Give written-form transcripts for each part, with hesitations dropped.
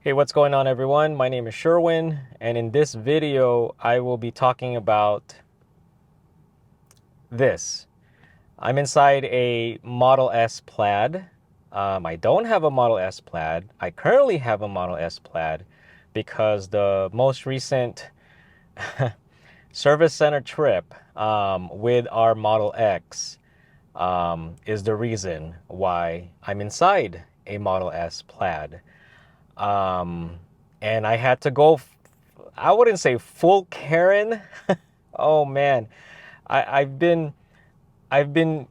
Hey, what's going on, everyone? My name is Sherwin, and in this video, I will be talking about this. I'm inside a Model S Plaid. I don't have a Model S Plaid. I currently have a Model S Plaid because the most recent service center trip with our Model X is the reason why I'm inside a Model S Plaid. Um, and I had to go, I wouldn't say full Karen. Oh man, I, I've been, I've been,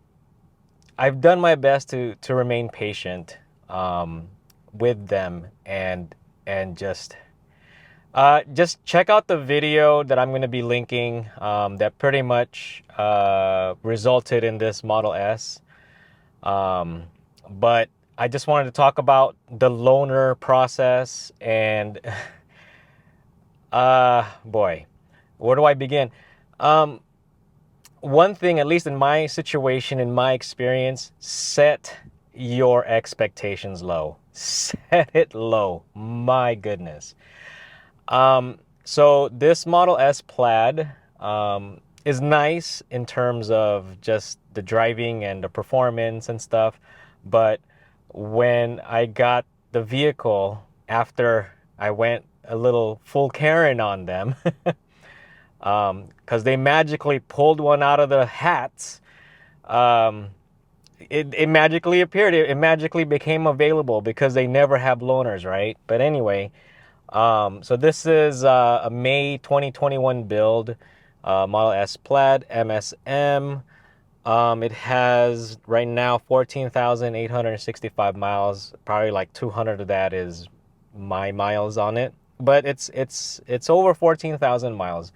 I've done my best to remain patient um, with them and just check out the video that I'm going to be linking that pretty much resulted in this Model S. Um, but I just wanted to talk about the loaner process and boy, where do I begin? Um, One thing, at least in my situation, in my experience, set your expectations low. Set it low. My goodness. So this Model S Plaid is nice in terms of just the driving and the performance and stuff, but when I got the vehicle after I went a little full Karen on them, because they magically pulled one out of the hats. Um, it magically appeared. It magically became available because they never have loaners, right? But anyway, so this is a May 2021 build, Model S Plaid MSM. It has right now 14,865 miles. Probably like 200 of that is my miles on it, but it's over 14,000 miles.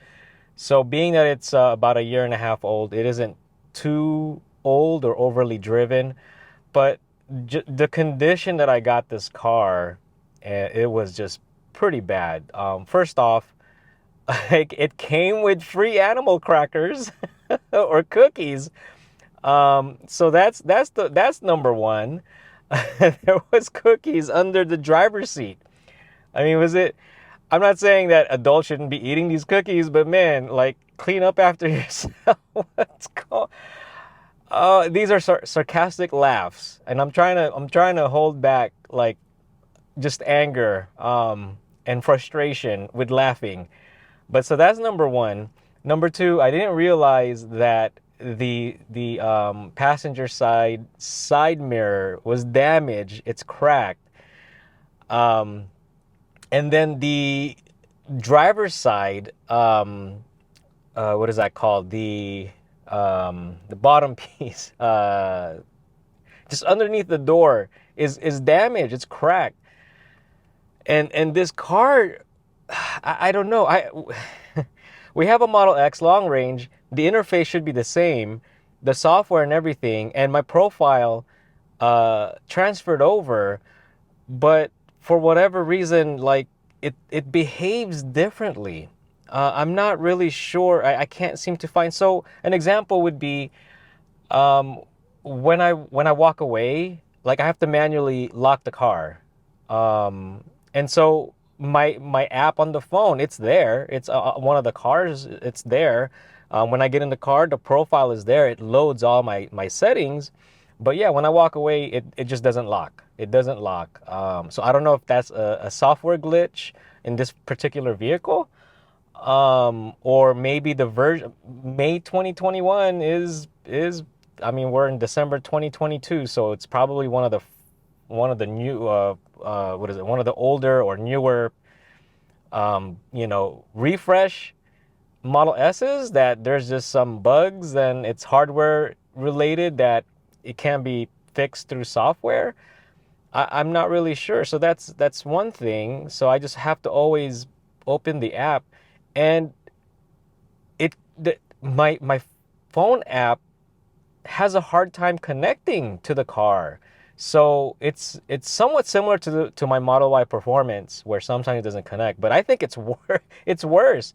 So being that it's about a year and a half old, it isn't too old or overly driven, but the condition that I got this car, it was just pretty bad. First off, like it came with free animal crackers or cookies. So that's number one. There was cookies under the driver's seat. I mean, was it? I'm not saying that adults shouldn't be eating these cookies, but man, like clean up after yourself. What's called? These are sarcastic laughs, and I'm trying to hold back like just anger and frustration with laughing. But so that's number one. Number two, I didn't realize that the passenger side mirror was damaged. It's cracked. Um, and then the driver's side, what is that called? The bottom piece, just underneath the door, is damaged. It's cracked. And this car, I don't know. We have a Model X long range. The interface should be the same, the software and everything, and my profile transferred over, but for whatever reason, like it behaves differently. I'm not really sure. I can't seem to find. So an example would be um, when I walk away, like I have to manually lock the car, and so my app on the phone, it's there. It's one of the cars. It's there. When I get in the car, the profile is there. It loads all my settings. But yeah, when I walk away, it just doesn't lock. It doesn't lock. So I don't know if that's a software glitch in this particular vehicle, or maybe the version May 2021 is I mean, we're in December 2022, so it's probably one of the new what is it? One of the older or newer refresh Model S's that there's just some bugs and it's hardware related that it can be fixed through software. I'm not really sure. So that's one thing. So I just have to always open the app, and my phone app has a hard time connecting to the car. So it's somewhat similar to my Model Y Performance, where sometimes it doesn't connect. But I think it's worse.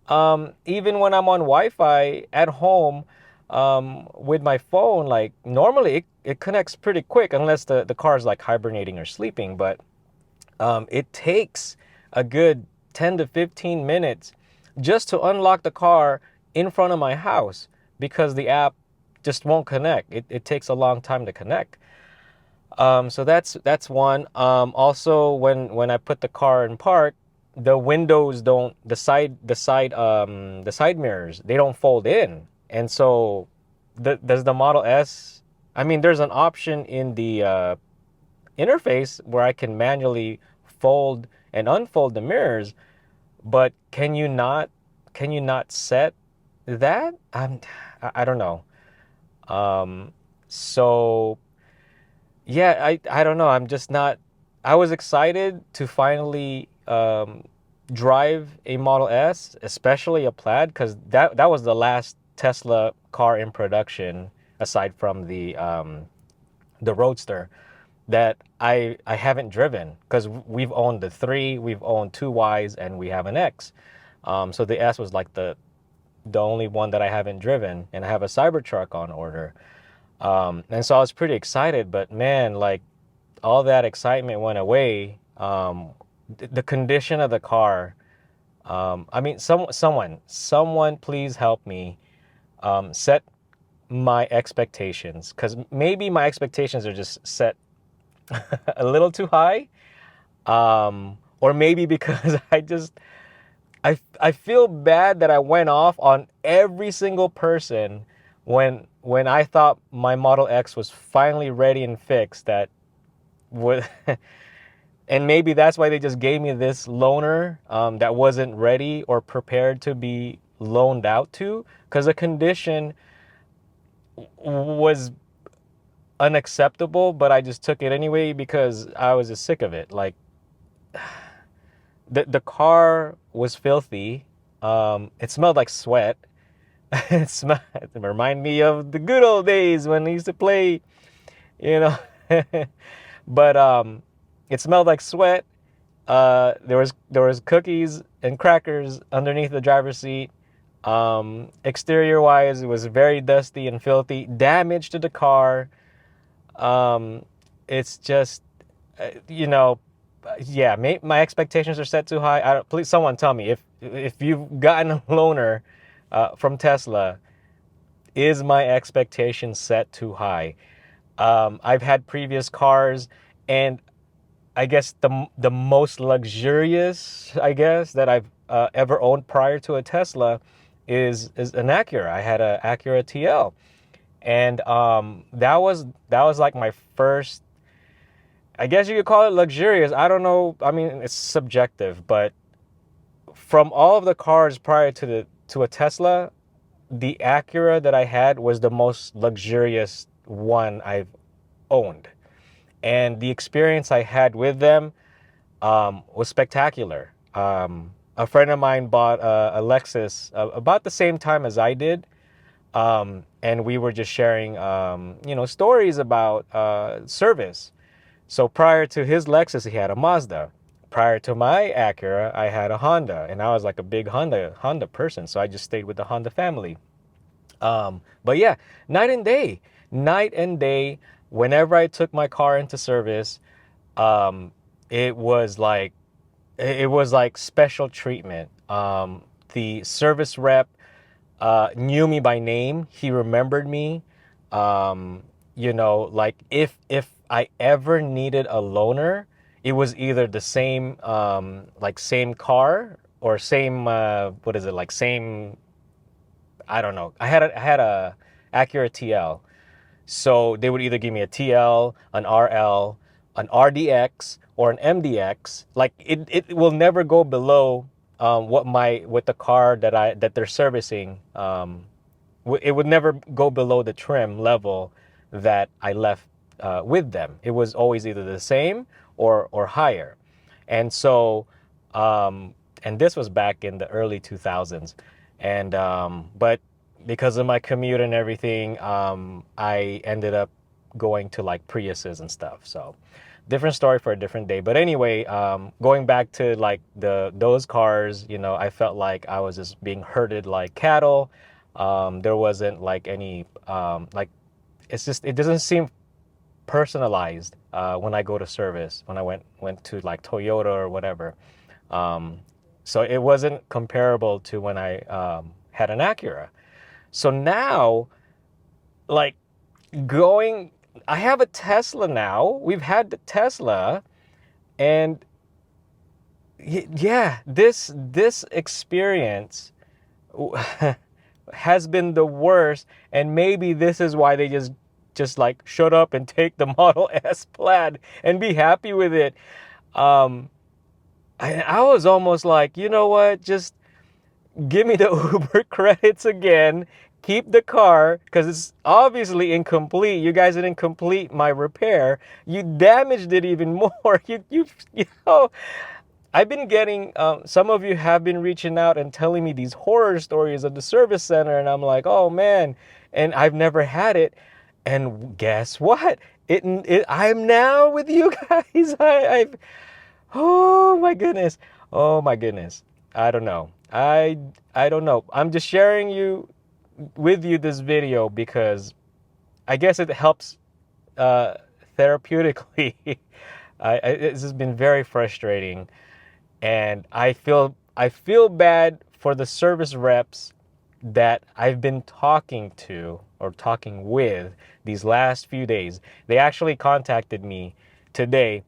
Even when I'm on Wi-Fi at home with my phone, like normally it connects pretty quick unless the car is like hibernating or sleeping. But It takes a good 10 to 15 minutes just to unlock the car in front of my house because the app just won't connect. It takes a long time to connect. So that's one. Also, when I put the car in park, the windows don't the side mirrors, they don't fold in, and so does the Model S. I mean, there's an option in the interface where I can manually fold and unfold the mirrors, but can you not set that? I don't know. Um, so yeah, I don't know. I'm just not. I was excited to finally drive a Model S, especially a Plaid, because that was the last Tesla car in production, aside from the Roadster, that I haven't driven. Because we've owned the 3, we've owned 2 Ys, and we have an X. So the S was like the only one that I haven't driven, and I have a Cybertruck on order. And so I was pretty excited, but man, like all that excitement went away. The condition of the car. I mean, someone, please help me set my expectations, because maybe my expectations are just set a little too high, or maybe because I feel bad that I went off on every single person when I thought my Model X was finally ready and fixed. That would and maybe that's why they just gave me this loaner that wasn't ready or prepared to be loaned out to, because the condition was unacceptable, but I just took it anyway because I was just sick of it. Like the car was filthy. It smelled like sweat. It reminded me of the good old days when I used to play, you know. But it smelled like sweat. There was cookies and crackers underneath the driver's seat. Exterior wise, it was very dusty and filthy. Damage to the car. Um, it's just, you know, yeah. My expectations are set too high. I don't, please, someone tell me if you've gotten a loaner from Tesla, is my expectation set too high? I've had previous cars, and I guess the most luxurious, I guess, that I've ever owned prior to a Tesla is an Acura. I had an Acura TL, and that was like my first. I guess you could call it luxurious. I don't know. I mean, it's subjective, but from all of the cars prior to a Tesla, the Acura that I had was the most luxurious one I've owned, and the experience I had with them was spectacular. A friend of mine bought a Lexus about the same time as I did, and we were just sharing, stories about service. So prior to his Lexus, he had a Mazda. Prior to my Acura, I had a Honda, and I was like a big Honda person, so I just stayed with the Honda family. But yeah, night and day, night and day. Whenever I took my car into service, um, it was like it was like special treatment. The service rep knew me by name. He remembered me. Like if I ever needed a loaner, it was either the same like same car or same what is it, like same, I don't know. I had a Acura TL. So they would either give me a TL, an RL, an RDX, or an MDX. Like it will never go below what the car that they're servicing. It would never go below the trim level that I left with them. It was always either the same or higher. And so, and this was back in the early 2000s. And but because of my commute and everything, I ended up going to like Priuses and stuff. So different story for a different day. But anyway, going back to like those cars, I felt like I was just being herded like cattle. There wasn't like any like, it doesn't seem personalized when I go to service, when I went to like Toyota or whatever. Um, so it wasn't comparable to when I had an Acura. So now, like going, I have a Tesla now. We've had the Tesla, and yeah, this experience has been the worst, and maybe this is why they just like shut up and take the Model S Plaid and be happy with it. Um, I was almost like, you know what, just give me the Uber credits again. Keep the car because it's obviously incomplete. You guys didn't complete my repair. You damaged it even more. You know. I've been getting, some of you have been reaching out and telling me these horror stories of the service center, and I'm like, oh man, and I've never had it. And guess what? I'm now with you guys. Oh my goodness. Oh my goodness. I don't know. I don't know. I'm just sharing with you this video because I guess it helps uh, therapeutically. This has been very frustrating, and I feel bad for the service reps that I've been talking to or talking with these last few days. They actually contacted me today,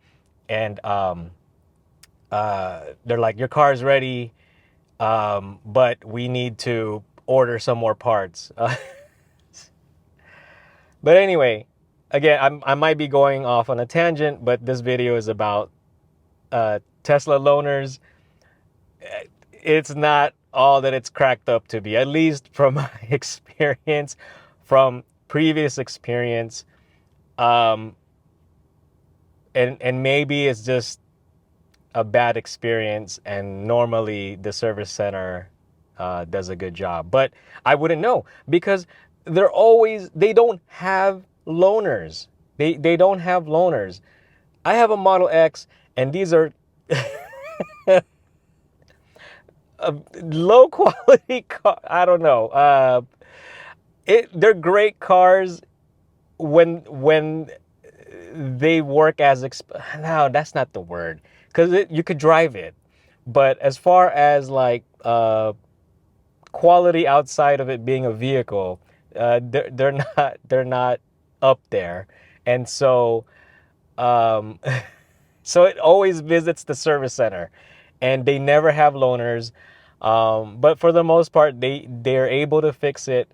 and they're like, "Your car's ready, but we need to order some more parts." But anyway, again, I might be going off on a tangent, but this video is about Tesla loaners. It's not all that it's cracked up to be, at least from my experience, from previous experience. Um, and maybe it's just a bad experience, and normally the service center does a good job. But I wouldn't know because they don't have loaners. They don't have loaners. I have a Model X, and these are low quality car. I don't know. They're great cars when they work as no, that's not the word, because you could drive it. But as far as like quality outside of it being a vehicle, they're not up there, and so um, so it always visits the service center, and they never have loaners. But for the most part, they're able to fix it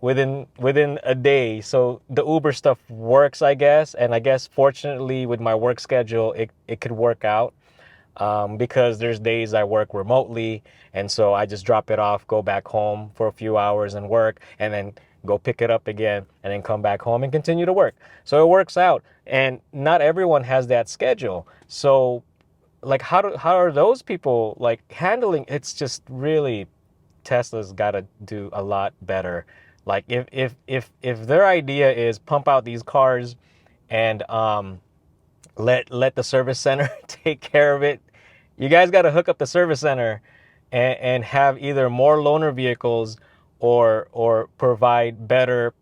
within a day. So the Uber stuff works, I guess, and I guess fortunately with my work schedule, it could work out. Because there's days I work remotely, and so I just drop it off, go back home for a few hours and work, and then go pick it up again, and then come back home and continue to work. So it works out, and not everyone has that schedule. So, like, how are those people like handling? It's just really Tesla's got to do a lot better. Like, if their idea is pump out these cars and let the service center take care of it. You guys got to hook up the service center and have either more loaner vehicles or provide better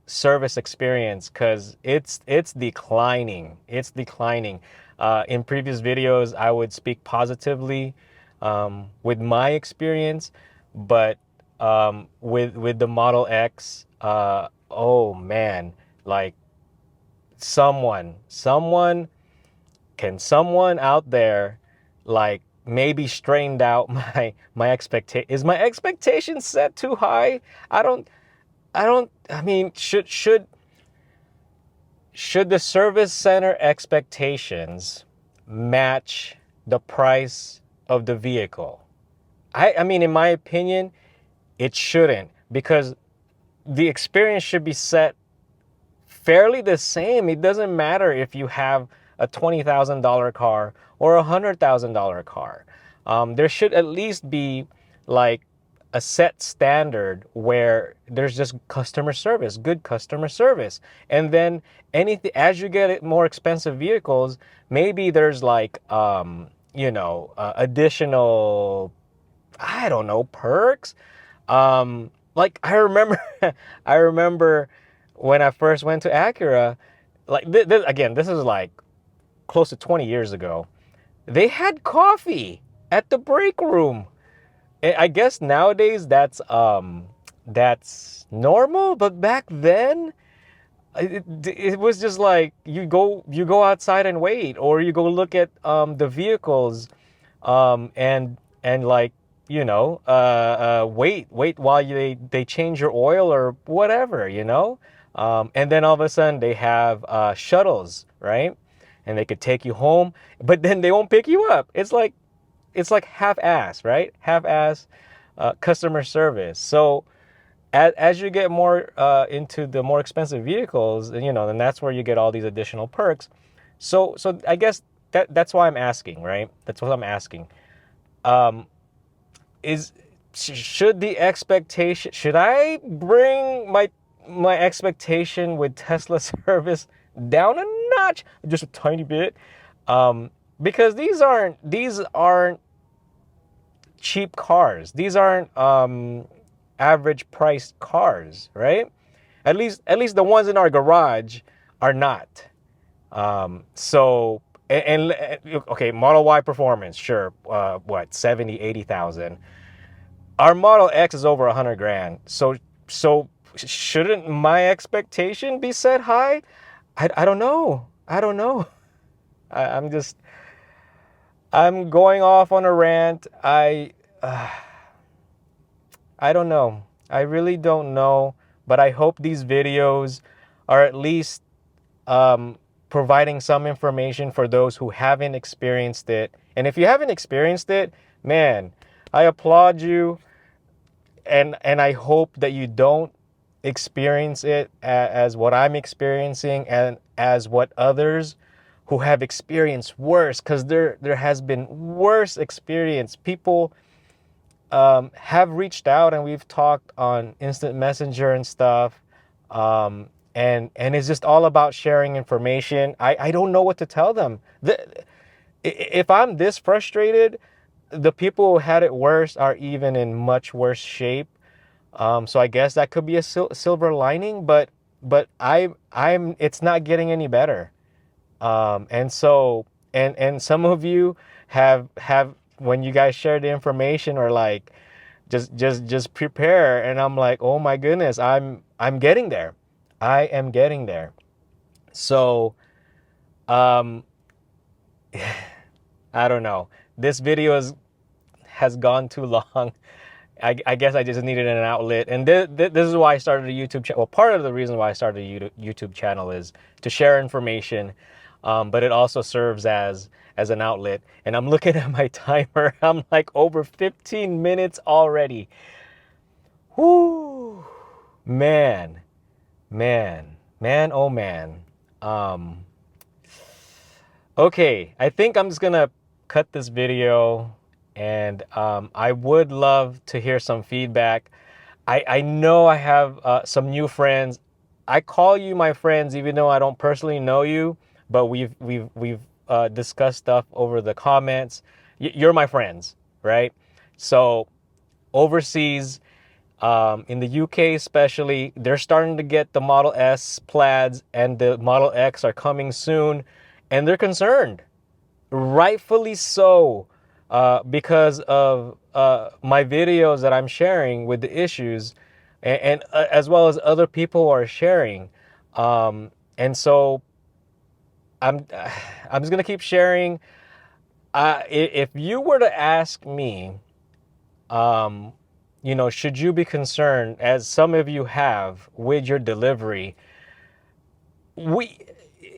service experience, because it's declining. It's declining. In previous videos, I would speak positively with my experience, but with the Model X, oh man, like someone someone out there like maybe strained out my expectation. Is my expectation set too high? I mean, should the service center expectations match the price of the vehicle? I mean, in my opinion, it shouldn't, because the experience should be set fairly the same. It doesn't matter if you have a $20,000 car or a $100,000 car. There should at least be like a set standard where there's just customer service, good customer service. And then anything, as you get more expensive vehicles, maybe there's like, additional, I don't know, perks. Like I remember, I remember when I first went to Acura, like again, this is like close to 20 years ago. They had coffee at the break room. I guess nowadays that's normal, but back then it was just like you go outside and wait, or you go look at the vehicles, and like wait while they change your oil or whatever, and then all of a sudden they have shuttles, right? And they could take you home, but then they won't pick you up. It's like half-ass, right? Half-ass customer service. So as you get more into the more expensive vehicles, then that's where you get all these additional perks. So I guess that's why I'm asking, right? That's what I'm asking. Um, is should the expectation should I bring my expectation with Tesla service down a notch, just a tiny bit, because these aren't cheap cars. These aren't average priced cars, right? At least the ones in our garage are not. So okay, Model Y performance, sure. What, 70, 80,000. Our Model X is over 100 grand. So shouldn't my expectation be set high? I don't know. I don't know. I'm just I'm going off on a rant. I don't know. I really don't know, but I hope these videos are at least providing some information for those who haven't experienced it. And if you haven't experienced it, man, I applaud you, and I hope that you don't experience it as what I'm experiencing, and as what others who have experienced worse, because there has been worse experience. People have reached out, and we've talked on instant messenger and stuff, and it's just all about sharing information. I don't know what to tell them. If I'm this frustrated, the people who had it worse are even in much worse shape. So I guess that could be a silver lining, but I'm it's not getting any better. And so, and some of you have when you guys share the information, or like just prepare, and I'm like, oh my goodness, I'm getting there. I am getting there. So um I don't know. This video has gone too long. I guess I just needed an outlet, and this is why I started a YouTube channel. Well, part of the reason why I started a YouTube channel is to share information, but it also serves as an outlet. And I'm looking at my timer. I'm like over 15 minutes already. Whoo, man, man, oh man. Um, okay, I think I'm just gonna cut this video, and I would love to hear some feedback. I know I have some new friends. I call you my friends even though I don't personally know you, but we've discussed stuff over the comments. You're my friends, right? So overseas, in the UK especially, they're starting to get the Model S plaids, and the Model X are coming soon, and they're concerned, rightfully so, because of my videos that I'm sharing with the issues, and as well as other people are sharing. And so I'm I'm just gonna keep sharing. If you were to ask me, um, should you be concerned, as some of you have, with your delivery? We,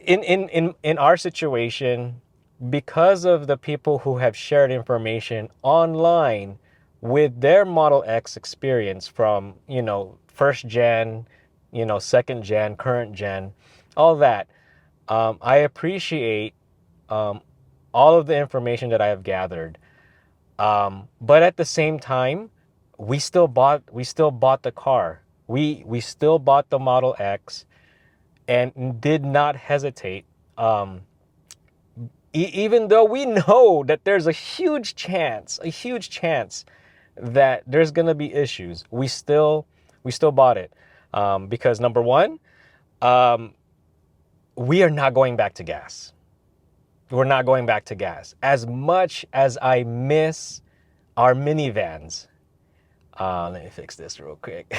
in our situation, because of the people who have shared information online with their Model X experience from, first gen, second gen, current gen, all that, I appreciate um, all of the information that I have gathered. But at the same time, we still bought the car. We still bought the Model X, and did not hesitate. Um, Even though we know that there's a huge chance that there's gonna be issues, we still bought it, because number one, Um, we are not going back to gas. We're not going back to gas. As much as I miss our minivans, let me fix this real quick.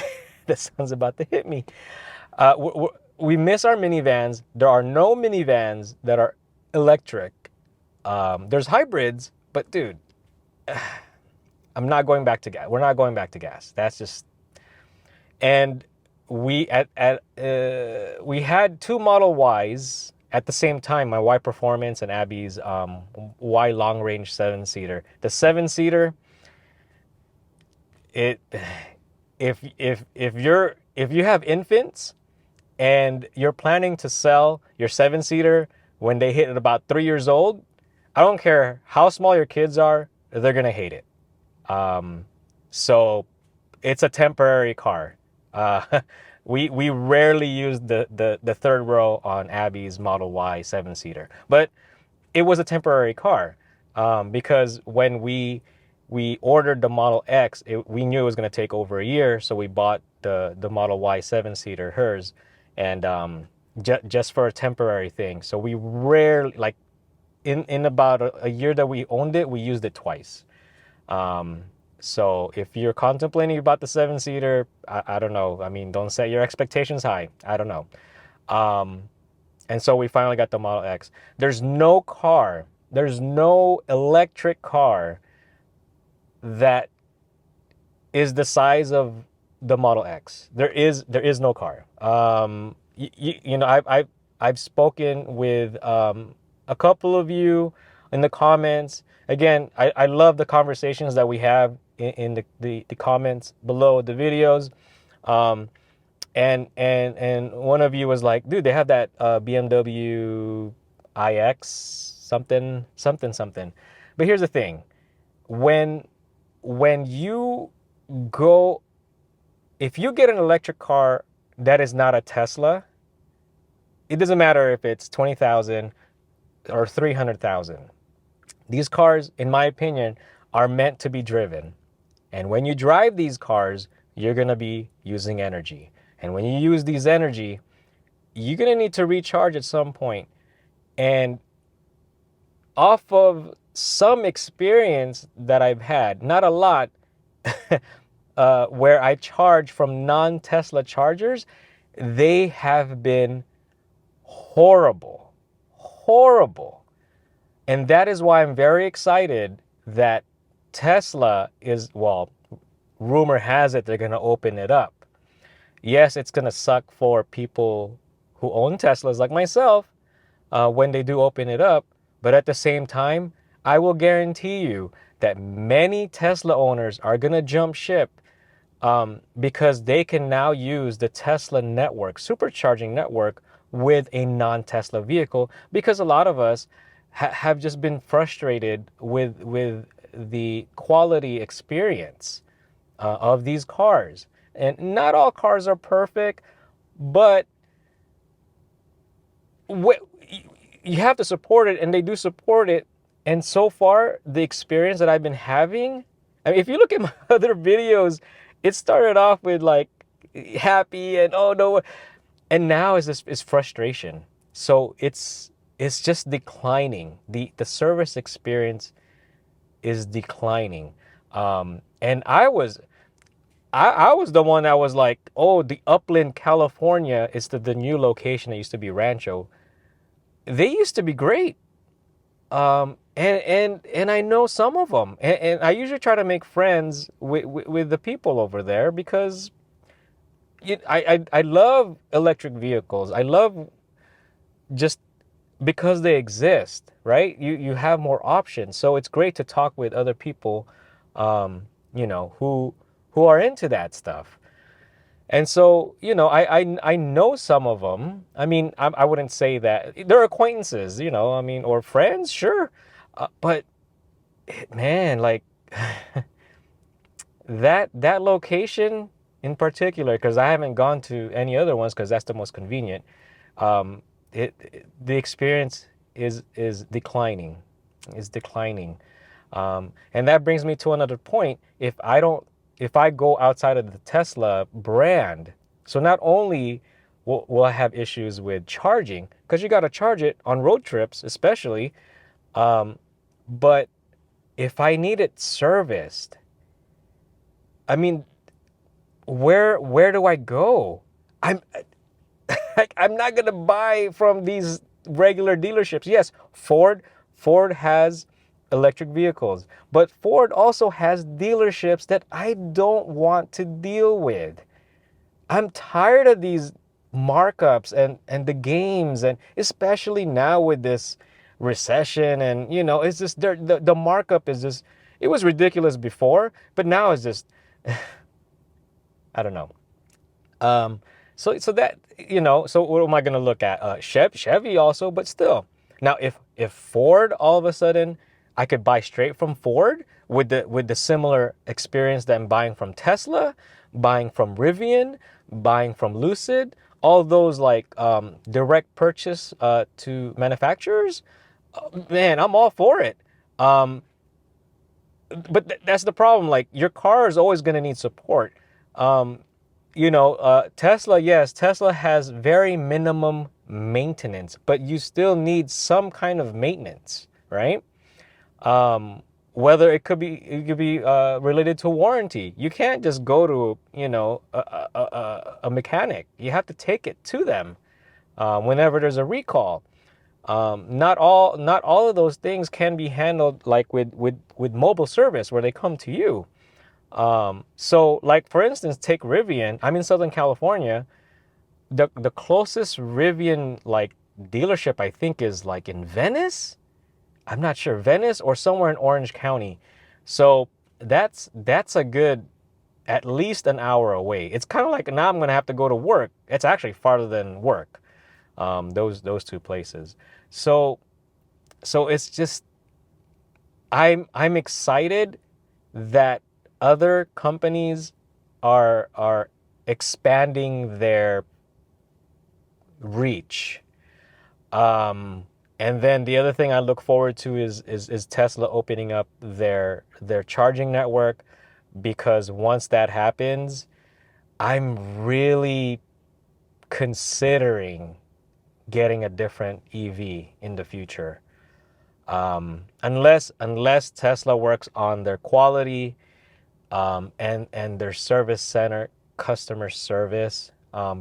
The sun's about to hit me. We miss our minivans. There are no minivans that are electric. There's hybrids, but dude, I'm not going back to gas. We're not going back to gas. That's just, and we had two Model Ys at the same time. My Y Performance and Abby's Y Long Range 7-seater. The 7-seater, it if you have infants and you're planning to sell your 7-seater when they hit about 3 years old, I don't care how small your kids are, they're gonna hate it. So it's a temporary car. We rarely use the third row on Abby's Model Y 7-seater, but it was a temporary car, because when we ordered the Model X, we knew it was going to take over a year, so we bought the Model Y 7-seater, hers, and just for a temporary thing. So we rarely, like in about a year that we owned it, we used it twice. So if you're contemplating about the 7-seater, I don't know. I mean, don't set your expectations high. I don't know. And so we finally got the Model X. There's no electric car that is the size of the Model X. There is no car. You know, I've spoken with a couple of you in the comments. Again, I love the conversations that we have in the comments below the videos. And one of you was like, dude, they have that BMW iX something. But here's the thing. When you go, if you get an electric car that is not a Tesla, it doesn't matter if it's 20,000 or 300,000. These cars, in my opinion, are meant to be driven. And when you drive these cars, you're going to be using energy. And when you use these energy, you're going to need to recharge at some point. And off of some experience that I've had, not a lot, where I charge from non-Tesla chargers, they have been horrible. And that is why I'm very excited that Tesla is, well, rumor has it they're going to open it up. Yes, it's going to suck for people who own Teslas like myself when they do open it up. But at the same time, I will guarantee you that many Tesla owners are going to jump ship because they can now use the Tesla network, supercharging network, with a non-Tesla vehicle, because a lot of us have just been frustrated with the quality experience of these cars. And not all cars are perfect, but you have to support it, and they do support it. And so far, the experience that I've been having, I mean, if you look at my other videos, it started off with like happy and oh no, and now is frustration. So it's just declining. The service experience is declining. And I was the one that was like, oh, the Upland, California is the new location. It used to be Rancho. They used to be great. And I know some of them. And I usually try to make friends with the people over there because I love electric vehicles. I love just because they exist, right? You have more options. So it's great to talk with other people, you know, who are into that stuff. And so, you know, I know some of them. I mean, I wouldn't say that they're acquaintances, you know, I mean, or friends, sure. But man, like that location in particular, because I haven't gone to any other ones because that's the most convenient. The experience is declining, and that brings me to another point. If I go outside of the Tesla brand, so not only will I have issues with charging? Because you got to charge it on road trips, especially. Um, but if I need it serviced, I mean, where do I go? I'm I'm not gonna buy from these regular dealerships. Yes, Ford has electric vehicles, but Ford also has dealerships that I don't want to deal with. I'm tired of these markups and the games, and especially now with this recession, and it's just the markup is just, it was ridiculous before, but now it's just I don't know. Um, so that, so what am I going to look at? Chevy also, but still. Now, if Ford all of a sudden I could buy straight from Ford with the similar experience that I'm buying from Tesla, buying from Rivian, buying from Lucid, all those like direct purchase to manufacturers, man, I'm all for it. Um, but that's the problem. Like, your car is always going to need support. Um, Tesla, yes, Tesla has very minimum maintenance, but you still need some kind of maintenance, right? Um, Whether it could be related to warranty. You can't just go to a mechanic. You have to take it to them whenever there's a recall. Not all of those things can be handled like with mobile service where they come to you. So, like, for instance, take Rivian. I'm in Southern California. The closest Rivian like dealership I think is like in Venice. I'm not sure, Venice or somewhere in Orange County. So that's a good at least an hour away. It's kind of like now I'm gonna have to go to work. It's actually farther than work. Those two places. So it's just, I'm excited that other companies are expanding their reach. And then the other thing I look forward to is Tesla opening up their charging network, because once that happens, I'm really considering getting a different EV in the future. Unless Tesla works on their quality, and their service center customer service,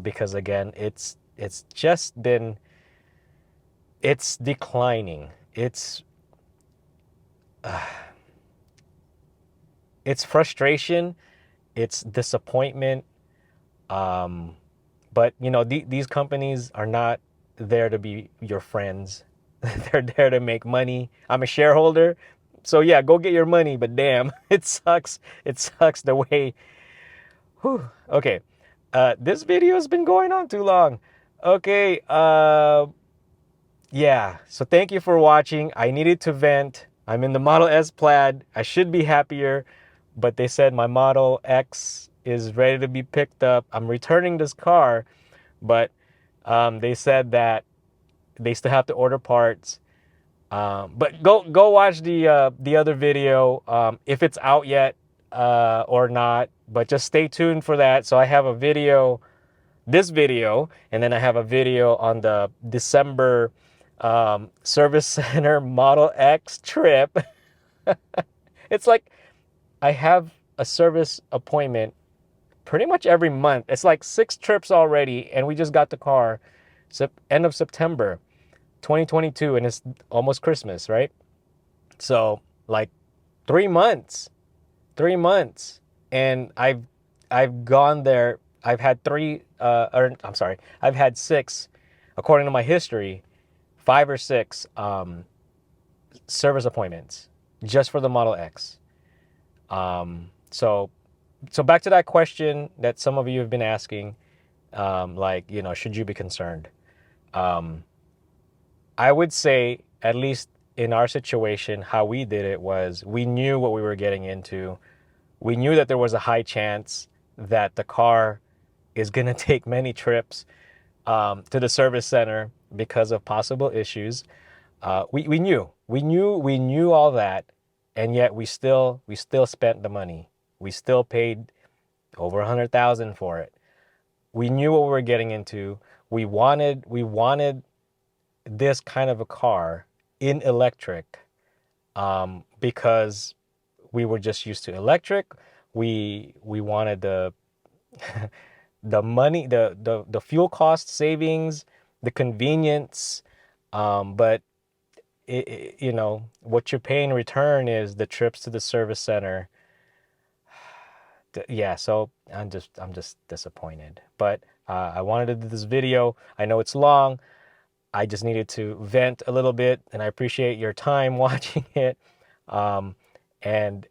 because again, it's just been, it's declining. It's frustration, it's disappointment. um, but these companies are not there to be your friends. They're there to make money. I'm a shareholder, so yeah, go get your money, but damn, it sucks the way. Whew. Okay. This video has been going on too long. Okay. Yeah. So thank you for watching. I needed to vent. I'm in the Model S Plaid. I should be happier, but they said my Model X is ready to be picked up. I'm returning this car, but they said that they still have to order parts. But go watch the other video, if it's out yet or not. But just stay tuned for that. So I have a video, this video, and then I have a video on the December service center Model X trip. It's like I have a service appointment pretty much every month. It's like 6 trips already, and we just got the car end of September 2022, and it's almost Christmas, right? So like 3 months, 3 months, and I've gone there. I've had I've had 6, according to my history, 5 or 6 service appointments just for the Model X. So back to that question that some of you have been asking, like, should you be concerned? I would say, at least in our situation, how we did it was we knew what we were getting into. We knew that there was a high chance that the car is going to take many trips to the service center because of possible issues. We knew all that, and yet we still spent the money. We still paid over $100,000 for it. We knew what we were getting into. We wanted this kind of a car in electric, because we were just used to electric. We wanted the the money, the fuel cost savings, the convenience, but what you pay in return is the trips to the service center. Yeah, so I'm just disappointed. But I wanted to do this video. I know it's long. I just needed to vent a little bit, and I appreciate your time watching it. Um, and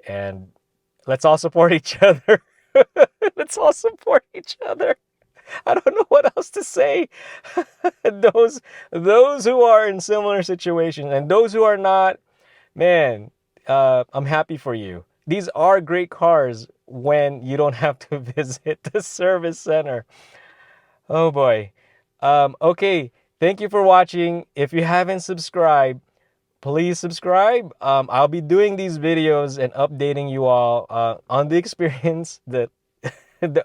let's all support each other. Let's all support each other. I don't know what else to say. Those who are in similar situations and those who are not, man, I'm happy for you. These are great cars when you don't have to visit the service center. Oh boy. Okay. Thank you for watching. If you haven't subscribed, please subscribe. I'll be doing these videos and updating you all on the experience, the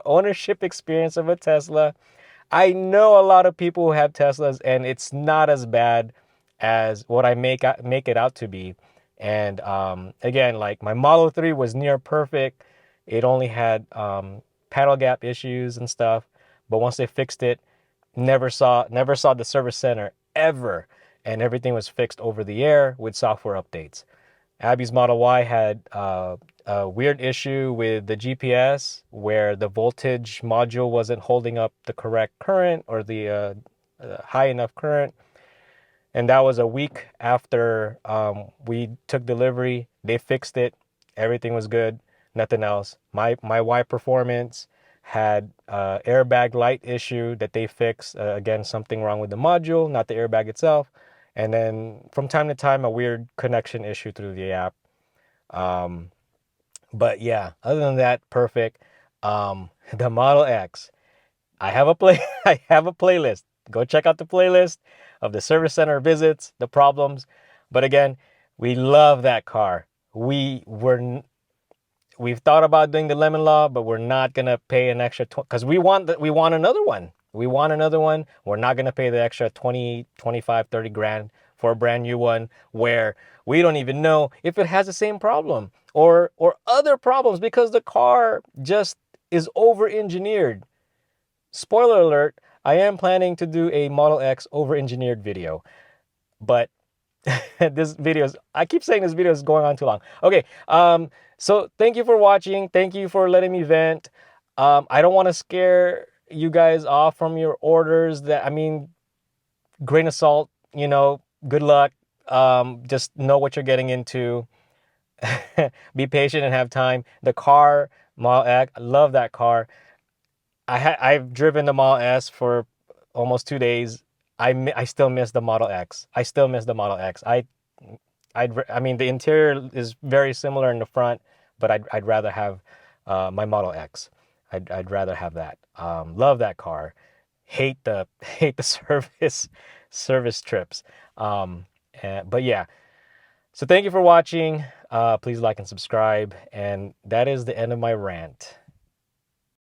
ownership experience of a Tesla. I know a lot of people who have Teslas, and it's not as bad as what I make it out to be. And again, like my Model 3 was near perfect. It only had paddle gap issues and stuff, but once they fixed it, never saw the service center ever, and everything was fixed over the air with software updates. Abby's Model Y had a weird issue with the GPS where the voltage module wasn't holding up the correct current or the high enough current. And that was a week after we took delivery. They fixed it. Everything was good. Nothing else. My Y Performance had airbag light issue that they fixed. Again, something wrong with the module, not the airbag itself. And then from time to time, a weird connection issue through the app. But yeah, other than that, perfect. The Model X. I have a playlist. Go check out the playlist of the service center visits, the problems. But again, we love that car. We've thought about doing the lemon law, but we're not gonna pay an extra because we want another one. We want another one. We're not gonna pay the extra 20, 25, 30 grand for a brand new one where we don't even know if it has the same problem or other problems because the car just is over engineered. Spoiler alert, I am planning to do a Model X over-engineered video, but I keep saying this video is going on too long. Okay, so thank you for watching. Thank you for letting me vent. I don't want to scare you guys off from your orders. Grain of salt, good luck. Just know what you're getting into. Be patient and have time. The car, Model X, I love that car. I've driven the Model S for almost 2 days. I still miss the Model X. I still miss the Model X. The interior is very similar in the front, but I'd rather have my Model X. I'd rather have that. Love that car. Hate the service trips. But yeah. So thank you for watching. Please like and subscribe. And that is the end of my rant.